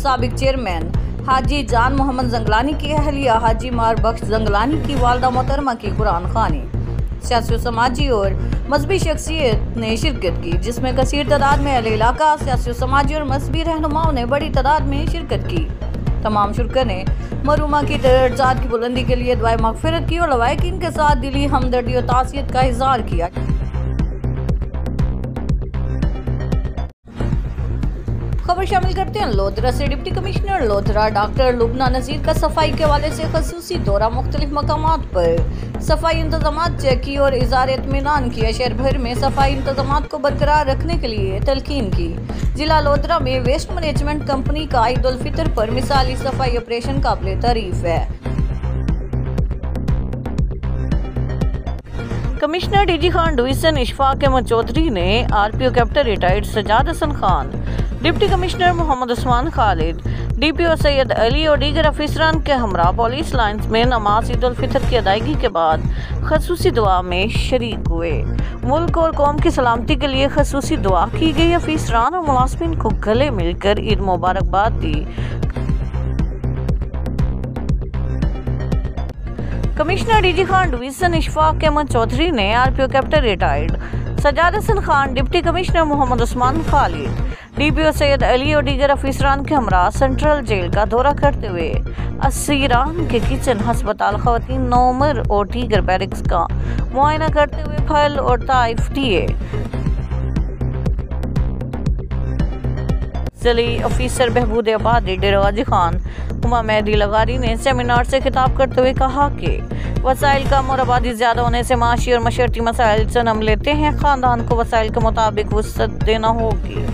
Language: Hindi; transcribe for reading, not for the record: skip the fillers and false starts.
साबिक चेयरमैन हाजी जान मोहम्मद जंगलानी की अहलिया हाजी मार बख्श जंगलानी की वालदा मोहतरमा की कुरान खानी सियासी समाजी और मजहबी शख्सियत ने शिरकत की, जिसमें कसीर तादाद में अहले इलाका, सियासी समाजी और मजहबी रहनुमाओं ने बड़ी तादाद में शिरकत की। तमाम शुरका ने मरूमा की दर्जात की बुलंदी के लिए दुआए मगफिरत की और लवाहिकीन के साथ दिली हमदर्दी और तासियत का इजहार किया। खबर शामिल करते हैं लोधरा से। Deputy commissioner Lodhran doctor Lubna Nazir का सफाई के हवाले से खसूसी दौरा मुख्तलिफ मकामात पर सफाई इंतजामात चेक की और इज़हार इत्मीनान किया। शहर भर में सफाई इंतजामात को बरकरार रखने के लिए तलकीन की। जिला लोधरा में वेस्ट मैनेजमेंट कंपनी का ईद उल फितर पर मिसाली सफाई ऑपरेशन काबिल तारीफ है। Commissioner DG Khan division Ishfaq Ahmad Chaudhry ने RPO captain retired Sajjad Hassan Khan, deputy commissioner Muhammad Usman Khalid, DPO Syed Ali और दीगर अफसरान के हमरा पुलिस लाइन्स में नमाज ईद उल फितर की अदायगी के बाद खसूसी दुआ में शरीक हुए। मुल्क और कौम की सलामती के लिए खसूसी दुआ की गई। अफसरान और मुलाज़िमीन को गले मिलकर ईद मुबारकबाद दी। Commissioner DG Khan division Ishfaq Ahmad Chaudhry ने RPO captain retired Sajjad Hassan Khan, deputy commissioner Muhammad Usman Khalid, DPO Syed Ali और दीगर अफसरान के हमरा सेंट्रल जेल का दौरा करते हुए असीरान के किचन, हस्पताल, खवातीन नौमर और टीगर बैरिक्स का मुआयना करते हुए फल और ताइफ दिए। जिली ऑफिसर बहबूद आबादी डेरा गाजी खान हुमा मेहदी लगारी ने सेमिनार से खिताब करते हुए कहा कि वसाइल कम और आबादी ज़्यादा होने से माशी और मशरती मसाइल जन्म लेते हैं। ख़ानदान को वसाइल के मुताबिक वसअत देना होगी।